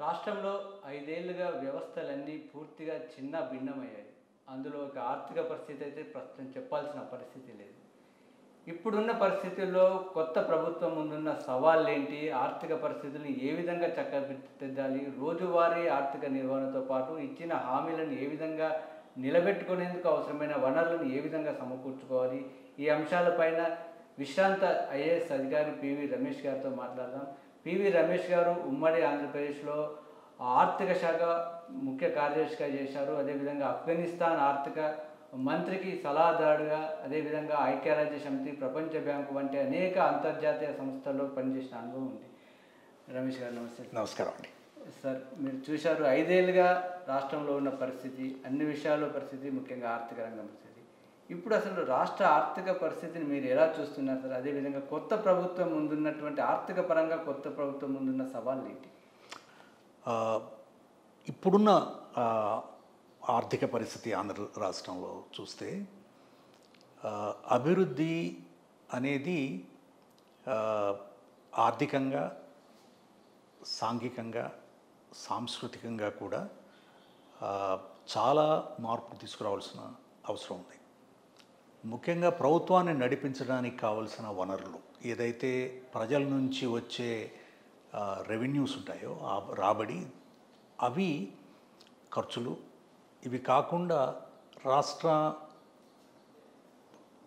రాష్ట్రంలో 5 ఏళ్లుగా వ్యవస్థలన్నీ పూర్తిగా చిన్న భిన్నమయ్యాయి. అందులో ఒక ఆర్థిక పరిస్థితి అయితే ప్రస్తుతం చెప్పాల్సిన పరిస్థితి లేదు. ఇప్పుడున్న పరిస్థితుల్లో కొత్త ప్రభుత్వం ముందున్న సవాళ్ళేంటి? ఆర్థిక పరిస్థితులను ఏ విధంగా చక్కదిద్దాలి? రోజువారీ ఆర్థిక నిర్వహణతో పాటు ఇచ్చిన హామీలను ఏ విధంగా నిలబెట్టుకునేందుకు అవసరమైన వనరులను ఏ విధంగా సమకూర్చుకోవాలి? ఈ అంశాలపైన విశ్రాంత ఐఏఎస్ అధికారి పివి రమేష్ గారితో మాట్లాడదాం. పివి రమేష్ గారు ఉమ్మడి ఆంధ్రప్రదేశ్లో ఆర్థిక శాఖ ముఖ్య కార్యదర్శిగా చేశారు. అదేవిధంగా ఆఫ్ఘనిస్తాన్ ఆర్థిక మంత్రికి సలహాదారుగా, అదేవిధంగా ఐక్యరాజ్య సమితి, ప్రపంచ బ్యాంకు వంటి అనేక అంతర్జాతీయ సంస్థల్లో పనిచేసిన అనుభవం ఉంది. రమేష్ గారు నమస్తే. నమస్కారం అండి. సార్, మీరు చూశారు 5 ఏళ్ళుగా రాష్ట్రంలో ఉన్న పరిస్థితి, అన్ని విషయాల్లో పరిస్థితి, ముఖ్యంగా ఆర్థిక రంగం పరిస్థితి. ఇప్పుడు అసలు రాష్ట్ర ఆర్థిక పరిస్థితిని మీరు ఎలా చూస్తున్నారు సార్? అదేవిధంగా కొత్త ప్రభుత్వం ముందున్నటువంటి ఆర్థిక పరంగా కొత్త ప్రభుత్వం ముందున్న సవాళ్ళు ఏంటి? ఇప్పుడున్న ఆర్థిక పరిస్థితి ఆంధ్ర రాష్ట్రంలో చూస్తే అభివృద్ధి అనేది ఆర్థికంగా, సాంఘికంగా, సాంస్కృతికంగా కూడా చాలా మార్పు తీసుకురావాల్సిన అవసరం ఉంది. ముఖ్యంగా ప్రభుత్వాన్ని నడిపించడానికి కావలసిన వనరులు, ఏదైతే ప్రజల నుంచి వచ్చే రెవెన్యూస్ ఉంటాయో ఆ రాబడి, అవి ఖర్చులు, ఇవి కాకుండా రాష్ట్ర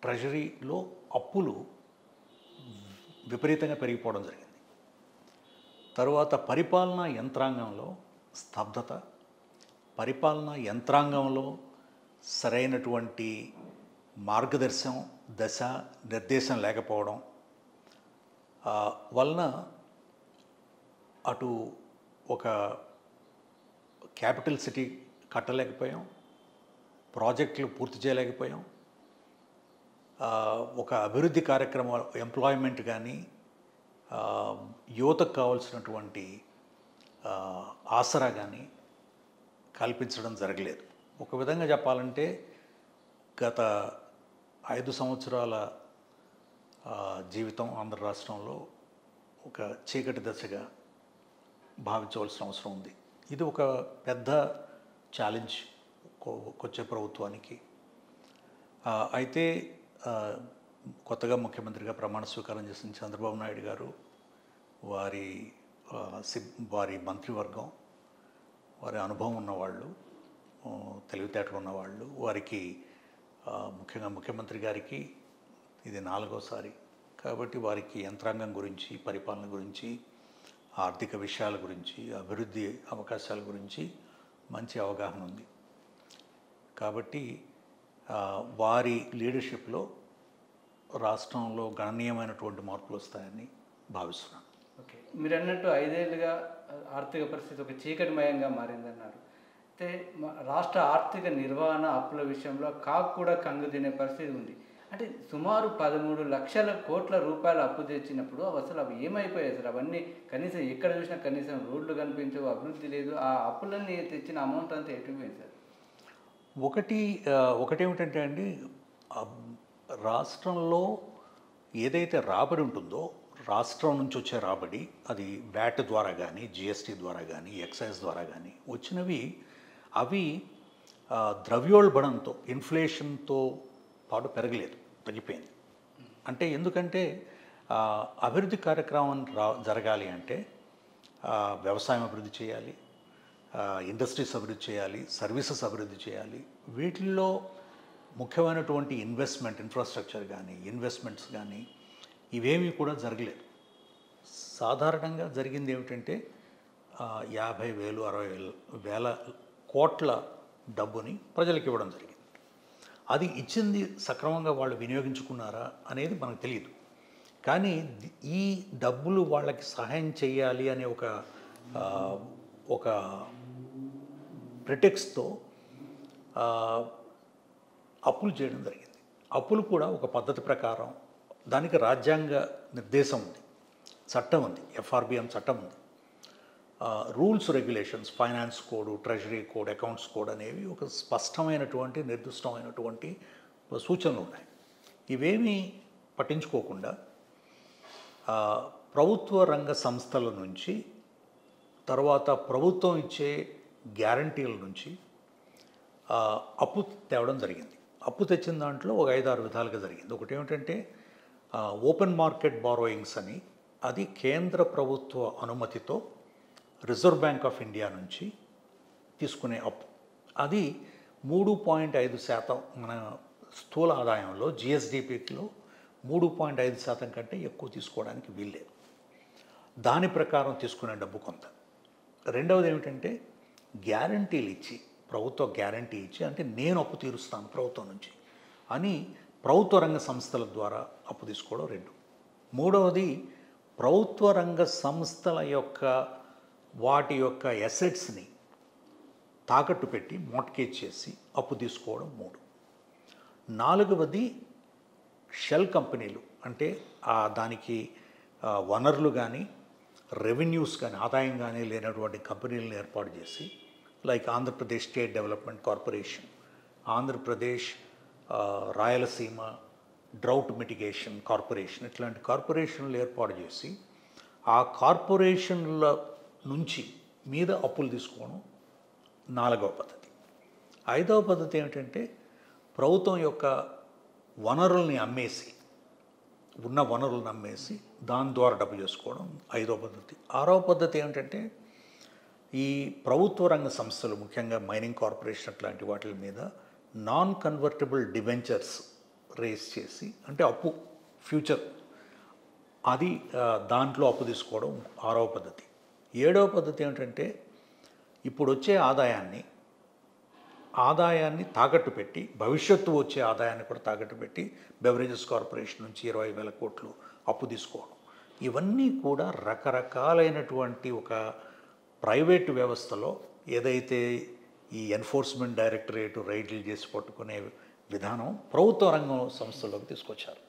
ట్రెజరీలో అప్పులు విపరీతంగా పెరిగిపోవడం జరిగింది. తరువాత పరిపాలనా యంత్రాంగంలో స్తబ్దత, పరిపాలనా యంత్రాంగంలో సరైనటువంటి మార్గదర్శనం, దశ నిర్దేశం లేకపోవడం వలన అటు ఒక క్యాపిటల్ సిటీ కట్టలేకపోయాం, ప్రాజెక్టులు పూర్తి చేయలేకపోయాం, ఒక అభివృద్ధి కార్యక్రమం, ఎంప్లాయ్మెంట్ కానీ, యువతకు కావాల్సినటువంటి ఆసరా కానీ కల్పించడం జరగలేదు. ఒక విధంగా చెప్పాలంటే గత 5 సంవత్సరాల జీవితం ఆంధ్ర రాష్ట్రంలో ఒక చీకటి దశగా భావించవలసిన అవసరం ఉంది. ఇది ఒక పెద్ద ఛాలెంజ్ వచ్చే ప్రభుత్వానికి. అయితే కొత్తగా ముఖ్యమంత్రిగా ప్రమాణ స్వీకారం చేసిన చంద్రబాబు నాయుడు గారు, వారి మంత్రివర్గం, వారి అనుభవం ఉన్నవాళ్ళు, తెలివితేటలు ఉన్నవాళ్ళు, వారికి ముఖ్యంగా ముఖ్యమంత్రి గారికి ఇది 4వసారి కాబట్టి వారికి యంత్రాంగం గురించి, పరిపాలన గురించి, ఆర్థిక విషయాల గురించి, అభివృద్ధి అవకాశాల గురించి మంచి అవగాహన ఉంది. కాబట్టి వారి లీడర్షిప్లో రాష్ట్రంలో గణనీయమైనటువంటి మార్పులు వస్తాయని భావిస్తున్నాను. ఓకే, మీరు అన్నట్టు 5 ఏళ్ళుగా ఆర్థిక పరిస్థితి ఒక చీకటిమయంగా మారిందన్నారు. అయితే రాష్ట్ర ఆర్థిక నిర్వహణ అప్పుల విషయంలో కాకు కూడా కంగు తినే పరిస్థితి ఉంది. అంటే సుమారు 13 లక్షల కోట్ల రూపాయలు అప్పు తెచ్చినప్పుడు అసలు అవి ఏమైపోయాయి సార్? అవన్నీ కనీసం ఎక్కడ చూసినా కనీసం రోడ్లు కనిపించవు, అభివృద్ధి లేదు. ఆ అప్పులన్నీ తెచ్చిన అమౌంట్ అంతా ఎటుపోయింది సార్? ఒకటేమిటంటే అండి, రాష్ట్రంలో ఏదైతే రాబడి ఉంటుందో, రాష్ట్రం నుంచి వచ్చే రాబడి, అది వ్యాట్ ద్వారా కానీ, జిఎస్టీ ద్వారా కానీ, ఎక్సైజ్ ద్వారా కానీ వచ్చినవి, అవి ద్రవ్యోల్బణంతో, ఇన్ఫ్లేషన్తో పాటు పెరగలేదు, తగ్గిపోయింది. అంటే ఎందుకంటే అభివృద్ధి కార్యక్రమం జరగాలి అంటే వ్యవసాయం అభివృద్ధి చేయాలి, ఇండస్ట్రీస్ అభివృద్ధి చేయాలి, సర్వీసెస్ అభివృద్ధి చేయాలి. వీటిల్లో ముఖ్యమైనటువంటి ఇన్వెస్ట్మెంట్, ఇన్ఫ్రాస్ట్రక్చర్ కానీ, ఇన్వెస్ట్మెంట్స్ కానీ ఇవేమీ కూడా జరగలేదు. సాధారణంగా జరిగింది ఏమిటంటే 50,000, 60,000 కోట్ల డబ్బుని ప్రజలకు ఇవ్వడం జరిగింది. అది ఇచ్చింది సక్రమంగా వాళ్ళు వినియోగించుకున్నారా అనేది మనకు తెలియదు. కానీ ఈ డబ్బులు వాళ్ళకి సహాయం చేయాలి అనే ఒక ప్రిటెక్స్ట్తో అప్పులు చేయడం జరిగింది. అప్పులు కూడా ఒక పద్ధతి ప్రకారం, దానికి రాజ్యాంగ నిర్దేశం ఉంది, చట్టం ఉంది, ఎఫ్ఆర్బిఎం చట్టం ఉంది, rules, regulations, finance code, treasury code, accounts code అనేవి ఒక స్పష్టమైనటువంటి, నిర్దిష్టమైనటువంటి సూచనలు ఉన్నాయి. ఇవేమీ పట్టించుకోకుండా ప్రభుత్వ రంగ సంస్థల నుంచి తర్వాత ప్రభుత్వం ఇచ్చే గ్యారంటీల నుంచి అప్పు తేవడం జరిగింది. అప్పు తెచ్చిన దాంట్లో ఒక 5-6 విధాలుగా జరిగింది. ఒకటి ఏమిటంటే ఓపెన్ మార్కెట్ బారోయింగ్స్ అని, అది కేంద్ర ప్రభుత్వ అనుమతితో రిజర్వ్ బ్యాంక్ ఆఫ్ ఇండియా నుంచి తీసుకునే అప్పు. అది 3.5% మన స్థూల ఆదాయంలో జిఎస్డిపిలో 3.5% కంటే ఎక్కువ తీసుకోవడానికి వీల్లేదు. దాని ప్రకారం తీసుకునే డబ్బు కొంత. రెండవది ఏమిటంటే గ్యారంటీలు ఇచ్చి, ప్రభుత్వ గ్యారంటీ ఇచ్చి, అంటే నేను అప్పు తీరుస్తాను ప్రభుత్వం నుంచి అని ప్రభుత్వ రంగ సంస్థల ద్వారా అప్పు తీసుకోవడం 2. మూడవది ప్రభుత్వ రంగ సంస్థల యొక్క వాటి యొక్క అసెట్స్ని తాకట్టు పెట్టి మోర్ట్గేజ్ చేసి అప్పు తీసుకోవడం 3. నాలుగవది షెల్ కంపెనీలు, అంటే దానికి వనరులు కానీ రెవెన్యూస్ కానీ ఆదాయం కానీ లేనటువంటి కంపెనీలను ఏర్పాటు చేసి, like Andhra Pradesh state development corporation, Andhra Pradesh Rayalaseema drought mitigation corporation, ఇట్లాంటి కార్పొరేషన్లు ఏర్పాటు చేసి ఆ కార్పొరేషన్ల నుంచి మీద అప్పులు తీసుకోవడం 4వ పద్ధతి. 5వ పద్ధతి ఏమిటంటే ప్రభుత్వం యొక్క వనరుల్ని అమ్మేసి, ఉన్న వనరులను అమ్మేసి దాని ద్వారా డబ్బు చేసుకోవడం 5వ పద్ధతి. 6వ పద్ధతి ఏమిటంటే ఈ ప్రభుత్వ రంగ సంస్థలు, ముఖ్యంగా మైనింగ్ కార్పొరేషన్ అట్లాంటి వాటి మీద నాన్ కన్వర్టబుల్ డిబెంచర్స్ రేస్ చేసి, అంటే అప్పు ఫ్యూచర్ అది దాంట్లో అప్పు తీసుకోవడం 6వ పద్ధతి. 7వ పద్ధతి ఏమిటంటే ఇప్పుడు వచ్చే ఆదాయాన్ని తాకట్టు పెట్టి, భవిష్యత్తు వచ్చే ఆదాయాన్ని కూడా తాకట్టు పెట్టి బెవరేజెస్ కార్పొరేషన్ నుంచి 20,000 కోట్లు అప్పు తీసుకోవడం. ఇవన్నీ కూడా రకరకాలైనటువంటి ఒక ప్రైవేటు వ్యవస్థలో ఏదైతే ఈ ఎన్ఫోర్స్మెంట్ డైరెక్టరేట్ రైడ్లు చేసి పట్టుకునే విధానం ప్రభుత్వ రంగం సంస్థల్లోకి తీసుకొచ్చారు.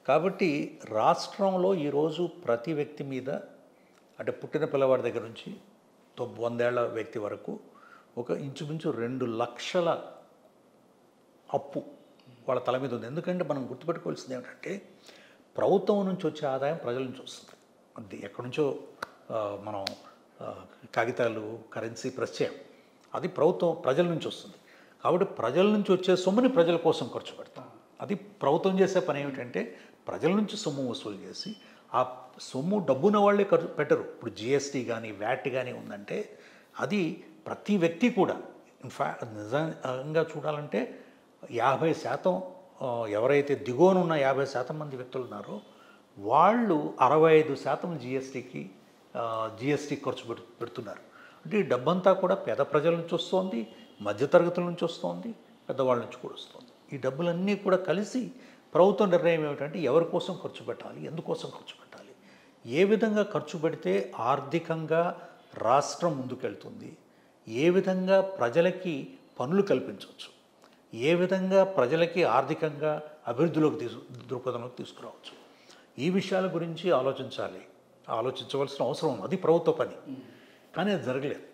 కాబట్టి రాష్ట్రంలో ఈరోజు ప్రతి వ్యక్తి మీద, అంటే పుట్టిన పిల్లవాడి దగ్గర నుంచి 100 ఏళ్ల వ్యక్తి వరకు ఒక ఇంచుమించు 2 లక్షల అప్పు వాళ్ళ తల మీద ఉంది. ఎందుకంటే మనం గుర్తుపెట్టుకోవాల్సింది ఏమిటంటే ప్రభుత్వం నుంచి వచ్చే ఆదాయం ప్రజల నుంచి వస్తుంది. అది ఎక్కడి నుంచో మనం కాగితాలు కరెన్సీ ప్రెస్ చేయం, అది ప్రభుత్వం ప్రజల నుంచి వస్తుంది. కాబట్టి ప్రజల నుంచి వచ్చే సొమ్ముని ప్రజల కోసం ఖర్చు పెడతాం. అది ప్రభుత్వం చేసే పని ఏమిటంటే ప్రజల నుంచి సొమ్ము వసూలు చేసి, ఆ సొమ్ము డబ్బున వాళ్ళే ఖర్చు పెట్టరు. ఇప్పుడు జిఎస్టీ కానీ వ్యాట్ కానీ ఉందంటే అది ప్రతి వ్యక్తి కూడా, ఇన్ఫ్యాక్ట్ నిజంగా చూడాలంటే 50% ఎవరైతే దిగువనున్న 50% మంది వ్యక్తులు ఉన్నారో వాళ్ళు 65% జిఎస్టీ ఖర్చు పెడుతున్నారు. అంటే ఈ డబ్బంతా కూడా పేద ప్రజల నుంచి వస్తుంది, మధ్యతరగతుల నుంచి వస్తుంది, పెద్దవాళ్ళ నుంచి కూడా వస్తుంది. ఈ డబ్బులన్నీ కూడా కలిసి ప్రభుత్వ నిర్ణయం ఏమిటంటే ఎవరి కోసం ఖర్చు పెట్టాలి, ఎందుకోసం ఖర్చు పెట్టాలి, ఏ విధంగా ఖర్చు పెడితే ఆర్థికంగా రాష్ట్రం ముందుకెళ్తుంది, ఏ విధంగా ప్రజలకి పనులు కల్పించవచ్చు, ఏ విధంగా ప్రజలకి ఆర్థికంగా అభివృద్ధిలోకి దృక్పథంలోకి తీసుకురావచ్చు, ఈ విషయాల గురించి ఆలోచించవలసిన అవసరం ఉంది. అది ప్రభుత్వ పని, కానీ అది జరగలేదు.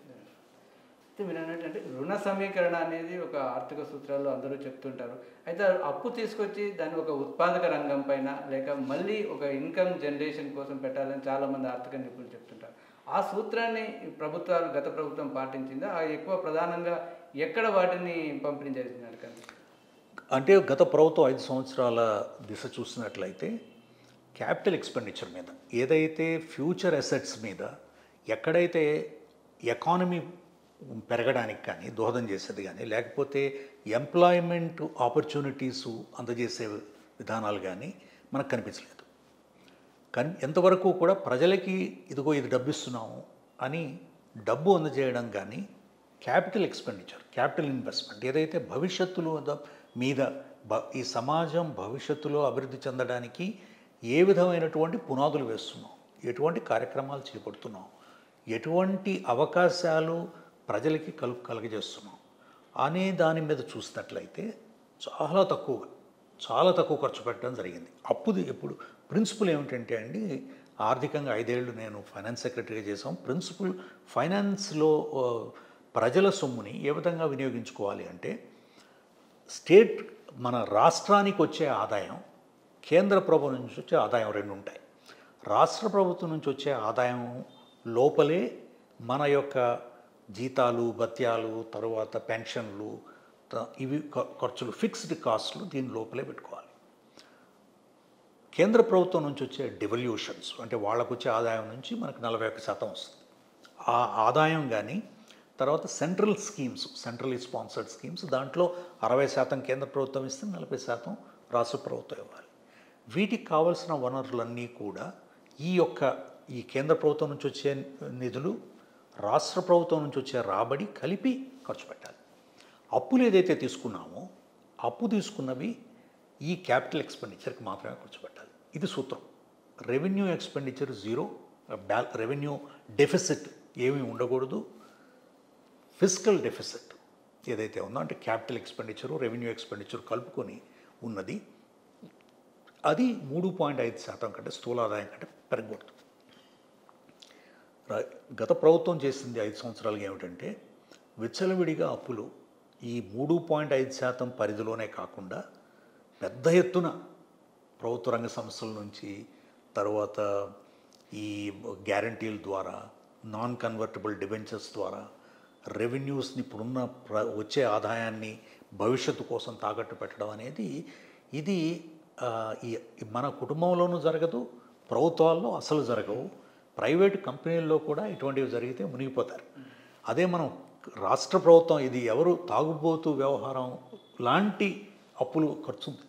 అయితే మీరు అన్నట్టు రుణ సమీకరణ అనేది ఒక ఆర్థిక సూత్రాల్లో అందరూ చెప్తుంటారు. అయితే అప్పు తీసుకొచ్చి దాన్ని ఒక ఉత్పాదక రంగం పైన లేక మళ్ళీ ఒక ఇన్కమ్ జనరేషన్ కోసం పెట్టాలని చాలామంది ఆర్థిక నిపుణులు చెప్తుంటారు. ఆ సూత్రాన్ని గత ప్రభుత్వం పాటించిందా? ఎక్కువ ప్రధానంగా ఎక్కడ వాటిని పంపిణీ చేస్తున్నారు? అంటే గత ప్రభుత్వం 5 సంవత్సరాల దిశ చూసినట్లయితే క్యాపిటల్ ఎక్స్పెండిచర్ మీద, ఏదైతే ఫ్యూచర్ అసెట్స్ మీద, ఎక్కడైతే ఎకానమీ పెరగడానికి కానీ దోహదం చేసేది కానీ, లేకపోతే ఎంప్లాయ్మెంట్ ఆపర్చునిటీసు అందజేసే విధానాలు కానీ మనకు కనిపించలేదు. కానీ ఎంతవరకు కూడా ప్రజలకి ఇదిగో ఇది డబ్బు ఇస్తున్నాము అని డబ్బు అందజేయడం కానీ, క్యాపిటల్ ఎక్స్పెండిచర్, క్యాపిటల్ ఇన్వెస్ట్మెంట్ ఏదైతే భవిష్యత్తులో మీద ఈ సమాజం భవిష్యత్తులో అభివృద్ధి చెందడానికి ఏ విధమైనటువంటి పునాదులు వేస్తున్నాం, ఎటువంటి కార్యక్రమాలు చేపడుతున్నాం, ఎటువంటి అవకాశాలు ప్రజలకి కలుగజేస్తున్నాం అనే దాని మీద చూసినట్లయితే చాలా తక్కువ ఖర్చు పెట్టడం జరిగింది. అప్పుది ఇప్పుడు ప్రిన్సిపల్ ఏమిటంటే అండి, ఆర్థికంగా 5 ఏళ్ళు నేను ఫైనాన్స్ సెక్రటరీగా చేసాం. ప్రిన్సిపల్ ఫైనాన్స్లో ప్రజల సొమ్ముని ఏ విధంగా వినియోగించుకోవాలి అంటే, మన రాష్ట్రానికి వచ్చే ఆదాయం, కేంద్ర ప్రభుత్వం నుంచి వచ్చే ఆదాయం 2 ఉంటాయి. రాష్ట్ర ప్రభుత్వం నుంచి వచ్చే ఆదాయం లోపలే మన యొక్క జీతాలు భత్యాలు తరువాత పెన్షన్లు ఇవి ఖర్చులు ఫిక్స్డ్ కాస్ట్లు దీని లోపలే పెట్టుకోవాలి. కేంద్ర ప్రభుత్వం నుంచి వచ్చే డివల్యూషన్స్ అంటే వాళ్ళకు వచ్చే ఆదాయం నుంచి మనకు 41% వస్తుంది. ఆ ఆదాయం కానీ తర్వాత central schemes centrally sponsored schemes దాంట్లో 60% కేంద్ర ప్రభుత్వం ఇస్తే 40% రాష్ట్ర ప్రభుత్వం ఇవ్వాలి. వీటికి కావాల్సిన వనరులన్నీ కూడా ఈ కేంద్ర ప్రభుత్వం నుంచి వచ్చే నిధులు రాష్ట్ర ప్రభుత్వం నుంచి వచ్చే రాబడి కలిపి ఖర్చు పెట్టాలి. అప్పులు ఏదైతే తీసుకున్నామో అప్పు తీసుకున్నవి ఈ క్యాపిటల్ ఎక్స్పెండిచర్కి మాత్రమే ఖర్చు పెట్టాలి. ఇది సూత్రం. Revenue expenditure zero, revenue deficit ఏమీ ఉండకూడదు. ఫిస్కల్ డెఫిసిట్ ఏదైతే ఉందో అంటే క్యాపిటల్ ఎక్స్పెండిచరు రెవెన్యూ ఎక్స్పెండిచర్ కలుపుకొని ఉన్నది అది 3.5% కంటే స్థూల ఆదాయం కంటే పెరగకూడదు. గత ప్రభుత్వం చేసింది 5 సంవత్సరాలుగా ఏమిటంటే విచ్చలవిడిగా అప్పులు ఈ 3.5% పరిధిలోనే కాకుండా పెద్ద ఎత్తున ప్రభుత్వ రంగ సంస్థల నుంచి తర్వాత ఈ గ్యారంటీల ద్వారా నాన్ కన్వర్టబుల్ డిబెంచర్స్ ద్వారా రెవెన్యూస్ని ఇప్పుడున్న వచ్చే ఆదాయాన్ని భవిష్యత్తు కోసం తాకట్టు పెట్టడం అనేది ఇది మన కుటుంబంలోనూ జరగదు, ప్రభుత్వాల్లో అసలు జరగవు, ప్రైవేటు కంపెనీల్లో కూడా ఇటువంటివి జరిగితే మునిగిపోతారు. అదే మనం రాష్ట్ర ప్రభుత్వం ఇది ఎవరు తాగుబోతు వ్యవహారం లాంటి అప్పులు ఖర్చు ఉంది.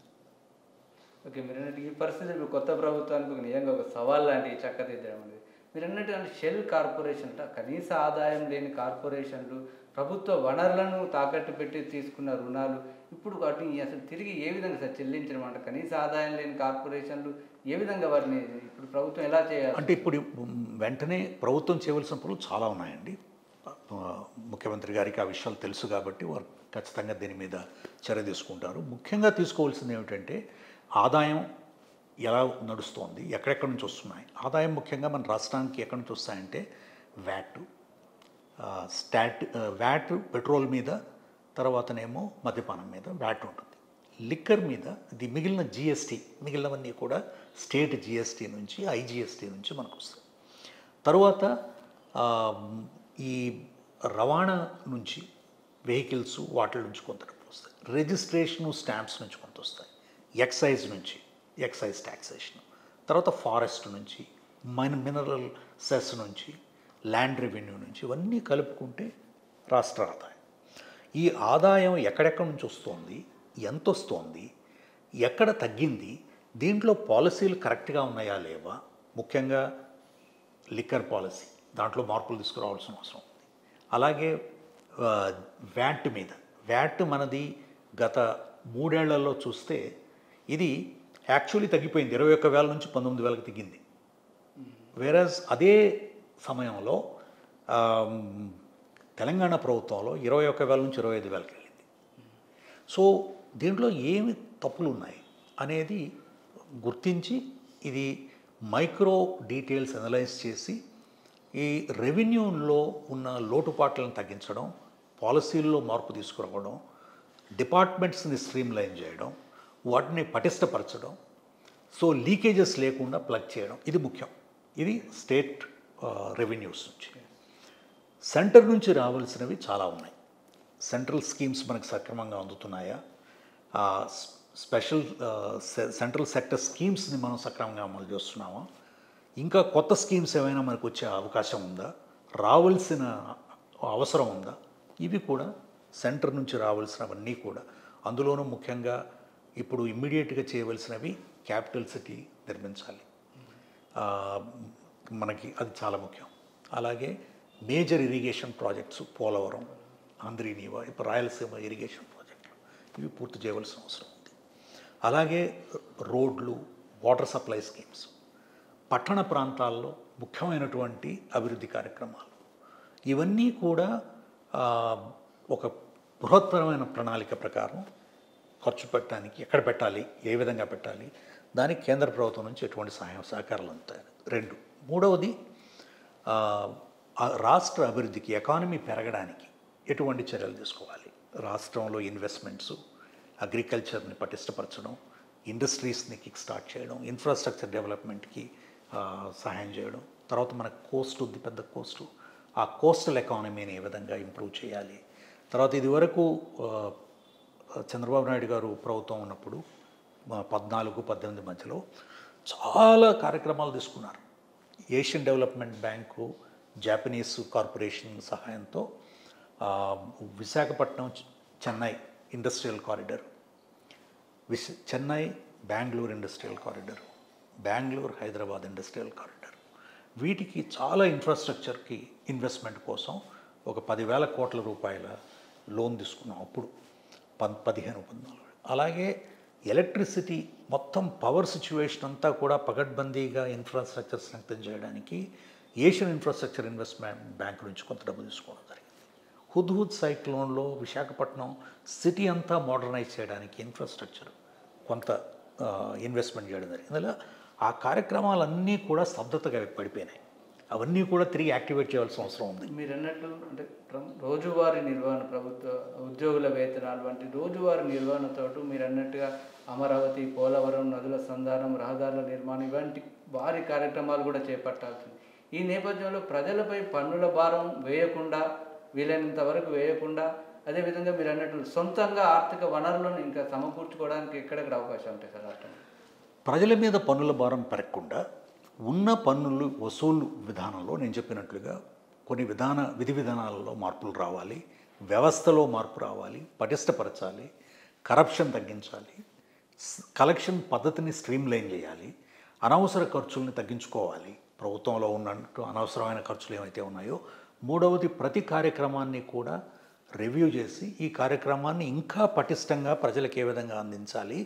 ఓకే, మీరు అన్నట్టు ఈ పరిస్థితి కొత్త ప్రభుత్వానికి నిజంగా ఒక సవాల్ లాంటివి చక్కదిద్దడం అనేది. మీరు అన్నట్టు షెల్ కార్పొరేషన్ కనీస ఆదాయం లేని కార్పొరేషన్లు ప్రభుత్వ వనరులను తాకట్టు పెట్టి తీసుకున్న రుణాలు ఇప్పుడు వాటిని అసలు తిరిగి ఏ విధంగా సార్ చెల్లించడం అంటే కనీస ఆదాయం లేని కార్పొరేషన్లు ఏ విధంగా వాటిని ఇప్పుడు ప్రభుత్వం ఎలా చేయాలి అంటే ఇప్పుడు వెంటనే ప్రభుత్వం చేయవలసిన పనులు చాలా ఉన్నాయండి. ముఖ్యమంత్రి గారికి ఆ విషయాలు తెలుసు కాబట్టి వారు ఖచ్చితంగా దీని మీద చర్య తీసుకుంటారు. ముఖ్యంగా తీసుకోవాల్సింది ఏమిటంటే ఆదాయం ఎలా నడుస్తోంది, ఎక్కడెక్కడి నుంచి వస్తున్నాయి. ఆదాయం ముఖ్యంగా మన రాష్ట్రానికి ఎక్కడి నుంచి వస్తాయంటే వ్యాట్ పెట్రోల్ మీద, తర్వాతనేమో మద్యపానం మీద వ్యాట్ ఉంటుంది. లిక్కర్ మీద ఇది మిగిలిన జిఎస్టీ మిగిలినవన్నీ కూడా స్టేట్ జిఎస్టీ నుంచి ఐజిఎస్టీ నుంచి మనకు వస్తాయి. తరువాత ఈ రవాణా నుంచి వెహికల్స్ వాటి నుంచి కొంత డబ్బులు వస్తాయి. రిజిస్ట్రేషను స్టాంప్స్ నుంచి కొంత వస్తాయి. ఎక్సైజ్ నుంచి ఎక్సైజ్ ట్యాక్సేషన్, తర్వాత ఫారెస్ట్ నుంచి మినరల్ సెస్ నుంచి ల్యాండ్ రెవెన్యూ నుంచి ఇవన్నీ కలుపుకుంటే రాష్ట్ర ఆదాయం. ఈ ఆదాయం ఎక్కడెక్కడి నుంచి వస్తుంది, ఎంత వస్తుంది, ఎక్కడ తగ్గింది, దీంట్లో పాలసీలు కరెక్ట్గా ఉన్నాయా లేవా, ముఖ్యంగా లిక్కర్ పాలసీ దాంట్లో మార్పులు తీసుకురావాల్సిన అవసరం ఉంది. అలాగే వ్యాట్ మనది గత 3 ఏళ్లలో చూస్తే ఇది యాక్చువల్లీ తగ్గిపోయింది. 21,000 నుంచి 19,000కి తగ్గింది. వేరస్ అదే సమయంలో తెలంగాణ ప్రభుత్వంలో 21,000 నుంచి 25,000కి వెళ్ళింది. సో దీంట్లో ఏమి తప్పులు ఉన్నాయి అనేది గుర్తించి ఇది మైక్రో డీటెయిల్స్ అనలైజ్ చేసి ఈ రెవెన్యూలో ఉన్న లోటుపాట్లను తగ్గించడం, పాలసీల్లో మార్పు తీసుకురావడం, డిపార్ట్మెంట్స్ని స్ట్రీమ్లైన్ చేయడం, వాటిని పటిష్టపరచడం, సో లీకేజెస్ లేకుండా ప్లగ్ చేయడం ఇది ముఖ్యం. ఇది స్టేట్ రెవెన్యూస్ నుంచి. సెంటర్ నుంచి రావాల్సినవి చాలా ఉన్నాయి. సెంట్రల్ స్కీమ్స్ మనకు సక్రమంగా అందుతున్నాయా, సెంట్రల్ సెక్టర్ స్కీమ్స్ని మనం సక్రమంగా అమలు చేస్తున్నామా, ఇంకా కొత్త స్కీమ్స్ ఏమైనా మనకు వచ్చే అవకాశం ఉందా, రావాల్సిన అవసరం ఉందా, ఇవి కూడా సెంటర్ నుంచి రావాల్సినవన్నీ కూడా. అందులోనూ ముఖ్యంగా ఇప్పుడు ఇమ్మీడియట్గా చేయవలసినవి క్యాపిటల్ సిటీ నిర్మించాలి, మనకి అది చాలా ముఖ్యం. అలాగే మేజర్ ఇరిగేషన్ ప్రాజెక్ట్స్ పోలవరం, ఆంధ్రీనీవా, ఇప్పుడు రాయలసీమ ఇరిగేషన్ ప్రాజెక్టులు ఇవి పూర్తి చేయవలసిన అవసరం ఉంది. అలాగే రోడ్లు, వాటర్ సప్లై స్కీమ్స్, పట్టణ ప్రాంతాల్లో ముఖ్యమైనటువంటి అభివృద్ధి కార్యక్రమాలు ఇవన్నీ కూడా ఒక బృహత్తరమైన ప్రణాళిక ప్రకారం ఖర్చు పెట్టడానికి ఎక్కడ పెట్టాలి, ఏ విధంగా పెట్టాలి, దానికి కేంద్ర ప్రభుత్వం నుంచి ఎటువంటి సహాయం సహకారాలు ఉంటాయి. 2 మూడవది రాష్ట్ర అభివృద్ధికి ఎకానమీ పెరగడానికి ఎటువంటి చర్యలు తీసుకోవాలి. రాష్ట్రంలో ఇన్వెస్ట్మెంట్స్, అగ్రికల్చర్ని పటిష్టపరచడం, ఇండస్ట్రీస్ని కిక్ స్టార్ట్ చేయడం, ఇన్ఫ్రాస్ట్రక్చర్ డెవలప్మెంట్కి సహాయం చేయడం, తర్వాత మనకు కోస్ట్ ఉంది, పెద్ద కోస్టు, ఆ కోస్టల్ ఎకానమీని ఏ విధంగా ఇంప్రూవ్ చేయాలి. తర్వాత ఇదివరకు చంద్రబాబు నాయుడు గారు ప్రభుత్వం ఉన్నప్పుడు 14-18 మధ్యలో చాలా కార్యక్రమాలు తీసుకున్నారు. Asian development bank, Japanese corporation సహాయంతో Visakhapatnam Chennai industrial corridor, Chennai Bengaluru industrial corridor, Bengaluru Hyderabad industrial corridor, వీటికి చాలా ఇన్ఫ్రాస్ట్రక్చర్కి ఇన్వెస్ట్మెంట్ కోసం ఒక 10,000 కోట్ల రూపాయల లోన్ తీసుకున్నాం అప్పుడు 15-14. అలాగే ఎలక్ట్రిసిటీ మొత్తం పవర్ సిచ్యువేషన్ అంతా కూడా పగడ్బందీగా ఇన్ఫ్రాస్ట్రక్చర్ స్ట్రెంగ్తన్ చేయడానికి ఏషియన్ ఇన్ఫ్రాస్ట్రక్చర్ ఇన్వెస్ట్మెంట్ బ్యాంక్ నుంచి కొంత డబ్బు తీసుకోవడం జరిగింది. హుద్హుద్ సైక్లోన్లో విశాఖపట్నం సిటీ అంతా మోడర్నైజ్ చేయడానికి ఇన్ఫ్రాస్ట్రక్చర్ కొంత ఇన్వెస్ట్మెంట్ చేయడం జరిగింది. అలా ఆ కార్యక్రమాలన్నీ కూడా స్తబ్దతగా పడిపోయినాయి. అవన్నీ కూడా తిరిగి యాక్టివేట్ చేయాల్సిన అవసరం ఉంది. మీరు అన్నట్టు అంటే రోజువారీ నిర్వహణ, ప్రభుత్వ ఉద్యోగుల వేతనాలు వంటి రోజువారీ నిర్వహణతో మీరు అన్నట్టుగా అమరావతి, పోలవరం, నదుల సంధానం, రహదారుల నిర్మాణం ఇవంటి భారీ కార్యక్రమాలు కూడా చేపట్టాల్సింది. ఈ నేపథ్యంలో ప్రజలపై పన్నుల భారం వేయకుండా, వీలైనంత వరకు వేయకుండా, అదేవిధంగా మీరు అన్నట్టు సొంతంగా ఆర్థిక వనరులను ఇంకా సమకూర్చుకోవడానికి ఎక్కడెక్కడ అవకాశం ఉంటాయి సార్ రాష్ట్రంలో? ప్రజల మీద పన్నుల భారం పెరగకుండా ఉన్న పన్నులు వసూలు విధానంలో నేను చెప్పినట్లుగా కొన్ని విధి విధానాలలో మార్పులు రావాలి, వ్యవస్థలో మార్పు రావాలి, పటిష్టపరచాలి, కరప్షన్ తగ్గించాలి, కలెక్షన్ పద్ధతిని స్ట్రీమ్లైన్ చేయాలి, అనవసర ఖర్చుల్ని తగ్గించుకోవాలి. ప్రభుత్వంలో ఉన్నట్టు అనవసరమైన ఖర్చులు ఏమైతే ఉన్నాయో. మూడవది, ప్రతి కార్యక్రమాన్ని కూడా రివ్యూ చేసి ఈ కార్యక్రమాన్ని ఇంకా పటిష్టంగా ప్రజలకు ఏ విధంగా అందించాలి,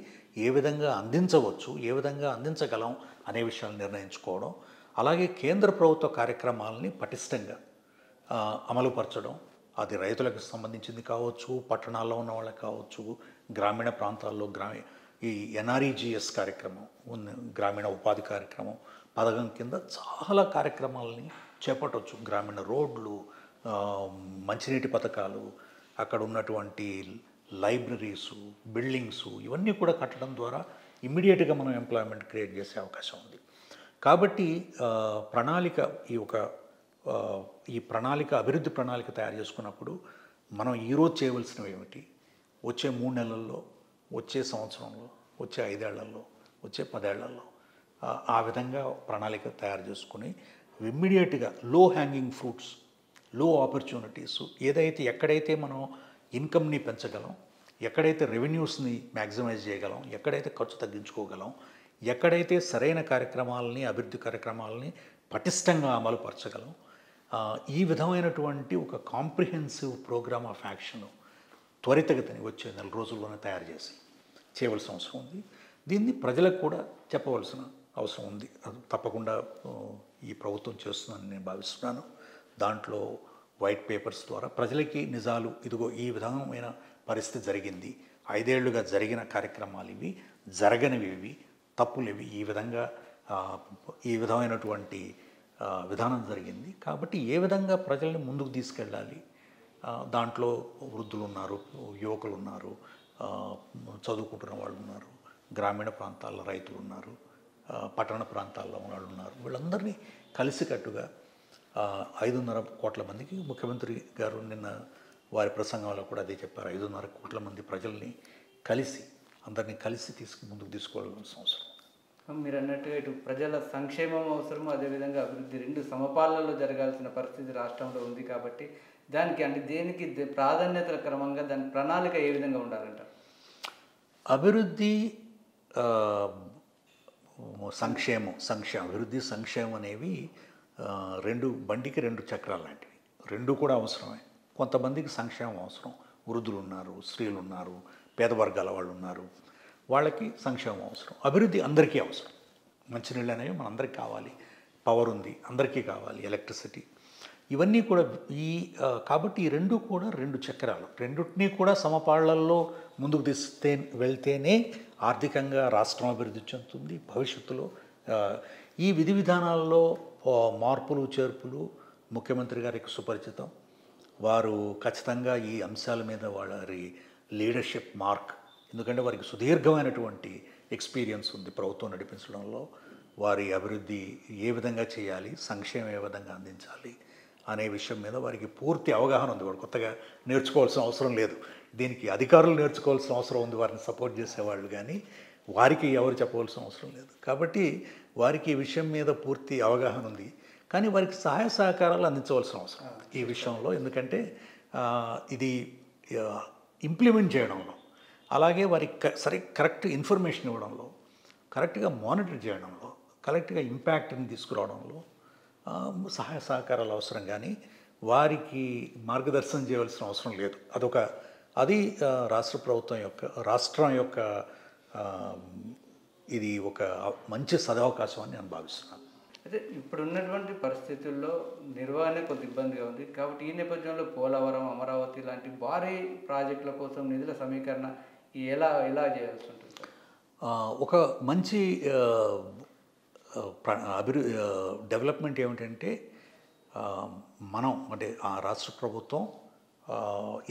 ఏ విధంగా అందించవచ్చు, ఏ విధంగా అందించగలం అనే విషయాలు నిర్ణయించుకోవడం. అలాగే కేంద్ర ప్రభుత్వ కార్యక్రమాలని పటిష్టంగా అమలుపరచడం. అది రైతులకు సంబంధించింది కావచ్చు, పట్టణాల్లో ఉన్న వాళ్ళకి కావచ్చు, గ్రామీణ ప్రాంతాల్లో ఈ ఎన్ఆర్ఈజీఎస్ కార్యక్రమం, గ్రామీణ ఉపాధి కార్యక్రమం పథకం కింద చాలా కార్యక్రమాలని చేపట్టవచ్చు. గ్రామీణ రోడ్లు, మంచినీటి పథకాలు, అక్కడ ఉన్నటువంటి లైబ్రరీసు, బిల్డింగ్సు ఇవన్నీ కూడా కట్టడం ద్వారా ఇమ్మీడియట్గా మనం ఎంప్లాయ్మెంట్ క్రియేట్ చేసే అవకాశం ఉంది. కాబట్టి అభివృద్ధి ప్రణాళిక తయారు చేసుకున్నప్పుడు మనం ఈరోజు చేయవలసినవి ఏమిటి, వచ్చే 3 నెలల్లో, వచ్చే సంవత్సరంలో, వచ్చే 5 ఏళ్లలో, వచ్చే 10 ఏళ్లలో ఆ విధంగా ప్రణాళిక తయారు చేసుకుని ఇమ్మీడియట్గా లో హ్యాంగింగ్ ఫ్రూట్స్, లో ఆపర్చునిటీస్, ఎక్కడైతే మనం ఇన్కమ్ని పెంచగలం, ఎక్కడైతే రెవెన్యూస్ని మ్యాక్సిమైజ్ చేయగలం, ఎక్కడైతే ఖర్చు తగ్గించుకోగలం, ఎక్కడైతే సరైన కార్యక్రమాలని, అభివృద్ధి కార్యక్రమాలని పటిష్టంగా అమలుపరచగలం, ఈ విధమైనటువంటి ఒక కాంప్రిహెన్సివ్ ప్రోగ్రామ్ ఆఫ్ యాక్షన్ త్వరితగతిని వచ్చే 4 రోజుల్లోనే తయారు చేసి చేయవలసిన అవసరం ఉంది. దీన్ని ప్రజలకు కూడా చెప్పవలసిన అవసరం ఉంది. అది తప్పకుండా ఈ ప్రభుత్వం చేస్తుందని నేను భావిస్తున్నాను. దాంట్లో వైట్ పేపర్స్ ద్వారా ప్రజలకి నిజాలు, ఇదిగో ఈ విధమైన పరిస్థితి జరిగింది, 5 ఏళ్లుగా జరిగిన కార్యక్రమాలు ఇవి, జరగనివి ఇవి, తప్పులు ఇవి, ఈ విధమైనటువంటి విధానం జరిగింది. కాబట్టి ఏ విధంగా ప్రజల్ని ముందుకు తీసుకెళ్ళాలి, దాంట్లో వృద్ధులు ఉన్నారు, యువకులు ఉన్నారు, చదువుకుంటున్న వాళ్ళు ఉన్నారు, గ్రామీణ ప్రాంతాల్లో రైతులు ఉన్నారు, పట్టణ ప్రాంతాల్లో వాళ్ళు ఉన్నారు. వీళ్ళందరినీ కలిసికట్టుగా 5.5 కోట్ల మందికి ముఖ్యమంత్రి గారు నిన్న వారి ప్రసంగంలో కూడా అదే చెప్పారు. 5.5 కోట్ల మంది ప్రజల్ని అందరినీ కలిసి ముందుకు తీసుకోవాల్సిన అవసరం. మీరు అన్నట్టుగా ఇటు ప్రజల సంక్షేమం అవసరం, అదేవిధంగా అభివృద్ధి 2 సమపాలలో జరగాల్సిన పరిస్థితి రాష్ట్రంలో ఉంది. కాబట్టి దేనికి ప్రాధాన్యతల క్రమంగా దాని ప్రణాళిక ఏ విధంగా ఉండాలంట? అభివృద్ధి, అభివృద్ధి, సంక్షేమం అనేవి బండికి 2 చక్రాలు లాంటివి. 2 కూడా అవసరమే. కొంతమందికి సంక్షేమం అవసరం, వృద్ధులు ఉన్నారు, స్త్రీలు ఉన్నారు, పేద వర్గాల వాళ్ళు ఉన్నారు, వాళ్ళకి సంక్షేమం అవసరం. అభివృద్ధి అందరికీ అవసరం. మంచినీళ్ళు అనేవి మనందరికీ కావాలి, పవర్ ఉంది అందరికీ కావాలి, ఎలక్ట్రిసిటీ, ఇవన్నీ కూడా కాబట్టి ఈ 2 కూడా 2 చక్రాలు. రెండింటినీ కూడా సమపాళ్లల్లో ముందుకు వెళ్తేనే ఆర్థికంగా రాష్ట్రం అభివృద్ధి చెందుతుంది. భవిష్యత్తులో ఈ విధి విధానాల్లో మార్పులు చేర్పులు ముఖ్యమంత్రి గారికి సుపరిచితం. వారు ఖచ్చితంగా ఈ అంశాల మీద వారి లీడర్షిప్ మార్క్, ఎందుకంటే వారికి సుదీర్ఘమైనటువంటి ఎక్స్పీరియన్స్ ఉంది ప్రభుత్వం నడిపించడంలో. వారి అభివృద్ధి ఏ విధంగా చేయాలి, సంక్షేమం ఏ విధంగా అందించాలి అనే విషయం మీద వారికి పూర్తి అవగాహన ఉంది. వాడు కొత్తగా నేర్చుకోవాల్సిన అవసరం లేదు. దీనికి అధికారులు నేర్చుకోవాల్సిన అవసరం ఉంది, వారిని సపోర్ట్ చేసేవాళ్ళు, కానీ వారికి ఎవరు చెప్పవలసిన అవసరం లేదు. కాబట్టి వారికి ఈ విషయం మీద పూర్తి అవగాహన ఉంది, కానీ వారికి సహాయ సహకారాలు అందించవలసిన అవసరం ఉంది ఈ విషయంలో. ఎందుకంటే ఇది ఇంప్లిమెంట్ చేయడంలో, అలాగే వారికి కరెక్ట్ ఇన్ఫర్మేషన్ ఇవ్వడంలో, కరెక్ట్గా మానిటర్ చేయడంలో, కరెక్ట్గా ఇంపాక్ట్ని తీసుకురావడంలో సహాయ సహకారాలు అవసరం, కానీ వారికి మార్గదర్శనం చేయవలసిన అవసరం లేదు. అది రాష్ట్రం యొక్క ఇది ఒక మంచి సదవకాశం అని నేను భావిస్తున్నాను. అయితే ఇప్పుడున్నటువంటి పరిస్థితుల్లో నిర్వహణ కొంత ఇబ్బందిగా ఉంది. కాబట్టి ఈ నేపథ్యంలో పోలవరం, అమరావతి లాంటి భారీ ప్రాజెక్టుల కోసం నిధుల సమీకరణ ఎలా చేయాల్సి ఉంటుంది సార్? ఒక మంచి డెవలప్మెంట్ ఏమిటంటే, మనం అంటే ఆ రాష్ట్ర ప్రభుత్వం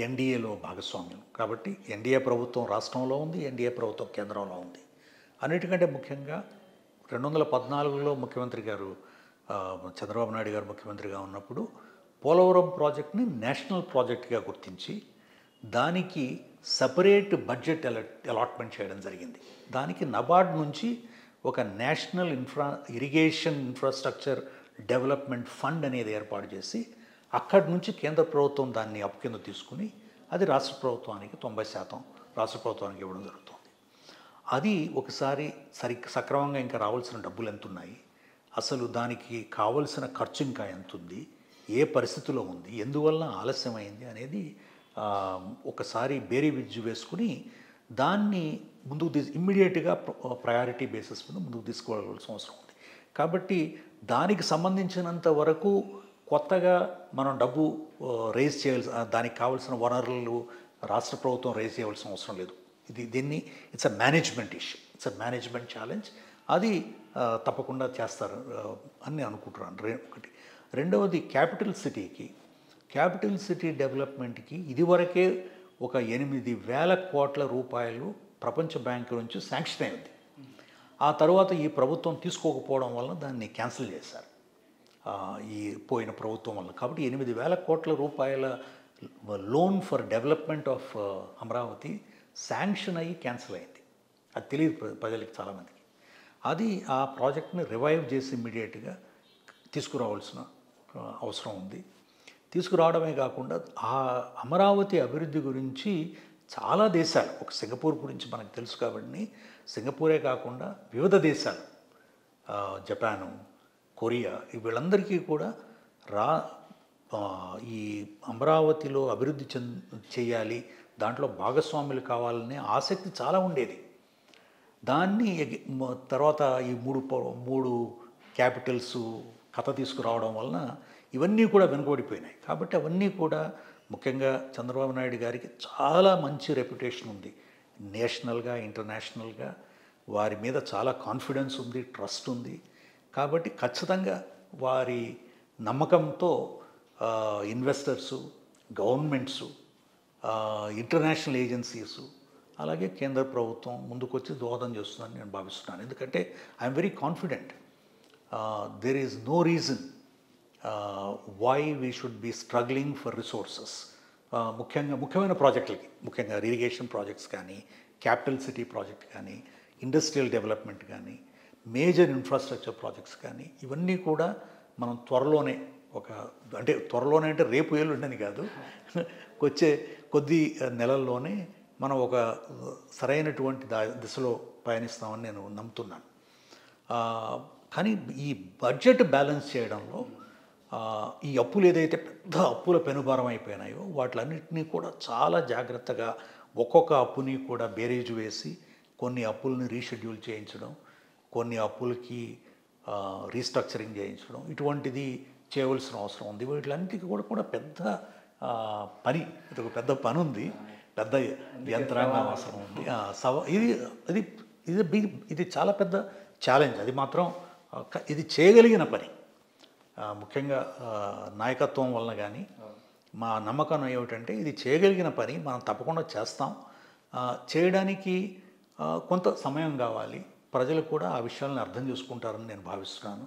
ఎన్డీఏలో భాగస్వామ్యం కాబట్టి, ఎన్డీఏ ప్రభుత్వం రాష్ట్రంలో ఉంది, ఎన్డీఏ ప్రభుత్వం కేంద్రంలో ఉంది. అన్నిటికంటే ముఖ్యంగా 2014లో ముఖ్యమంత్రి గారు చంద్రబాబు నాయుడు గారు ముఖ్యమంత్రిగా ఉన్నప్పుడు పోలవరం ప్రాజెక్ట్ని నేషనల్ ప్రాజెక్ట్గా గుర్తించి దానికి సపరేట్ బడ్జెట్ అలాట్మెంట్ చేయడం జరిగింది. దానికి నబార్డ్ నుంచి ఒక national irrigation infrastructure development fund అనేది ఏర్పాటు చేసి అక్కడి నుంచి కేంద్ర ప్రభుత్వం దాన్ని అప్పు కింద తీసుకుని అది రాష్ట్ర ప్రభుత్వానికి 90% రాష్ట్ర ప్రభుత్వానికి ఇవ్వడం జరుగుతుంది. అది ఒకసారి సక్రమంగా ఇంకా రావాల్సిన డబ్బులు ఎంత ఉన్నాయి, అసలు దానికి కావలసిన ఖర్చు ఇంకా ఎంత ఉంది, ఏ పరిస్థితిలో ఉంది, ఎందువల్ల ఆలస్యమైంది అనేది ఒకసారి బేరీ విజ్జు వేసుకుని దాన్ని ముందుకు ఇమ్మీడియట్గా ప్రయారిటీ బేసిస్ మీద ముందుకు తీసుకోవాల్సిన అవసరం ఉంది. కాబట్టి దానికి సంబంధించినంత వరకు కొత్తగా మనం డబ్బు రేజ్ చేయాల్సి, దానికి కావాల్సిన వనరులు రాష్ట్ర ప్రభుత్వం రేజ్ చేయవలసిన అవసరం లేదు. It's a management issue, it's a management challenge. అది తప్పకుండా చేస్తారు అని అనుకుంటున్నాను. ఒకటి. రెండవది, క్యాపిటల్ సిటీ డెవలప్మెంట్కి ఇదివరకే ఒక 8,000 కోట్ల రూపాయలు ప్రపంచ బ్యాంకు నుంచి శాంక్షన్ అయింది. ఆ తర్వాత ఈ ప్రభుత్వం తీసుకోకపోవడం వల్ల దాన్ని క్యాన్సిల్ చేశారు, ఈ పోయిన ప్రభుత్వం వల్ల. కాబట్టి 8,000 కోట్ల రూపాయల loan for development of Amaravati sanction అయ్యి క్యాన్సిల్ అయింది. అది తెలియదు ప్రజలకి చాలామందికి. అది ఆ ప్రాజెక్ట్ని రివైవ్ చేసి ఇమ్మీడియట్గా తీసుకురావాల్సిన అవసరం ఉంది. తీసుకురావడమే కాకుండా ఆ అమరావతి అభివృద్ధి గురించి చాలా దేశాలు, ఒక సింగపూర్ గురించి మనకు తెలుసు కాబట్టి, సింగపూరే కాకుండా వివిధ దేశాలు, జపాను, కొరియా, వీళ్ళందరికీ కూడా ఈ అమరావతిలో అభివృద్ధి చేయాలి, దాంట్లో భాగస్వాములు కావాలనే ఆసక్తి చాలా ఉండేది. దాన్ని తర్వాత ఈ మూడు క్యాపిటల్స్ కథ తీసుకురావడం వలన ఇవన్నీ కూడా వెనుకబడిపోయినాయి. కాబట్టి అవన్నీ కూడా ముఖ్యంగా చంద్రబాబు నాయుడు గారికి చాలా మంచి రెప్యుటేషన్ ఉంది, నేషనల్గా, ఇంటర్నేషనల్గా. వారి మీద చాలా కాన్ఫిడెన్స్ ఉంది, ట్రస్ట్ ఉంది. కాబట్టి ఖచ్చితంగా వారి నమ్మకంతో ఇన్వెస్టర్సు, గవర్నమెంట్సు, ఇంటర్నేషనల్ ఏజెన్సీసు, అలాగే కేంద్ర ప్రభుత్వం ముందుకొచ్చి దోహదం చేస్తుందని నేను భావిస్తున్నాను. ఎందుకంటే I'm very confident there is no reason why we should be struggling for resources. ముఖ్యమైన ప్రాజెక్టులకి, ముఖ్యంగా ఇరిగేషన్ ప్రాజెక్ట్స్ కానీ, క్యాపిటల్ సిటీ ప్రాజెక్ట్ కానీ, ఇండస్ట్రియల్ డెవలప్మెంట్ కానీ, మేజర్ ఇన్ఫ్రాస్ట్రక్చర్ ప్రాజెక్ట్స్ కానీ, ఇవన్నీ కూడా మనం త్వరలోనే అంటే రేపు ఏళ్ళుండని కాదు, వచ్చే కొద్ది నెలల్లోనే మనం ఒక సరైనటువంటి దిశలో పయనిస్తామని నేను నమ్ముతున్నాను. కానీ ఈ బడ్జెట్ బ్యాలెన్స్ చేయడంలో ఈ అప్పులు ఏదైతే పెద్ద అప్పుల పెనుభారం అయిపోయినాయో వాటిలన్నింటినీ కూడా చాలా జాగ్రత్తగా ఒక్కొక్క అప్పుని కూడా బేరీజు వేసి కొన్ని అప్పుల్ని రీషెడ్యూల్ చేయించడం, కొన్ని అప్పులకి రీస్ట్రక్చరింగ్ చేయించడం, ఇటువంటిది చేయవలసిన అవసరం ఉంది. వీటిలన్నిటికీ కూడా పెద్ద పని, ఇది ఒక పెద్ద పని ఉంది, పెద్ద యంత్రాంగం అవసరం ఉంది. ఇది చాలా పెద్ద ఛాలెంజ్. అది మాత్రం ఇది చేయగలిగిన పని. ముఖ్యంగా నాయకత్వం వలన కానీ మా నమ్మకం ఏమిటంటే ఇది చేయగలిగిన పని, మనం తప్పకుండా చేస్తాం. చేయడానికి కొంత సమయం కావాలి, ప్రజలు కూడా ఆ విషయాలను అర్థం చేసుకుంటారని నేను భావిస్తున్నాను.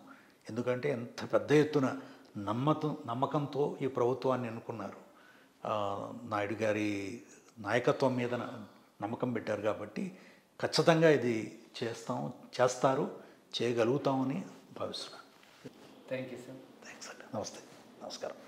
ఎందుకంటే ఎంత పెద్ద ఎత్తున నమ్మకంతో ఈ ప్రభుత్వాన్ని ఎన్నుకున్నారు. నాయుడు గారి నాయకత్వం మీద నమ్మకం పెట్టారు కాబట్టి ఖచ్చితంగా ఇది చేస్తారు, చేయగలుగుతామని భావిస్తున్నాను. Thank you sir. థ్యాంక్స్ అండి. నమస్తే, నమస్కారం.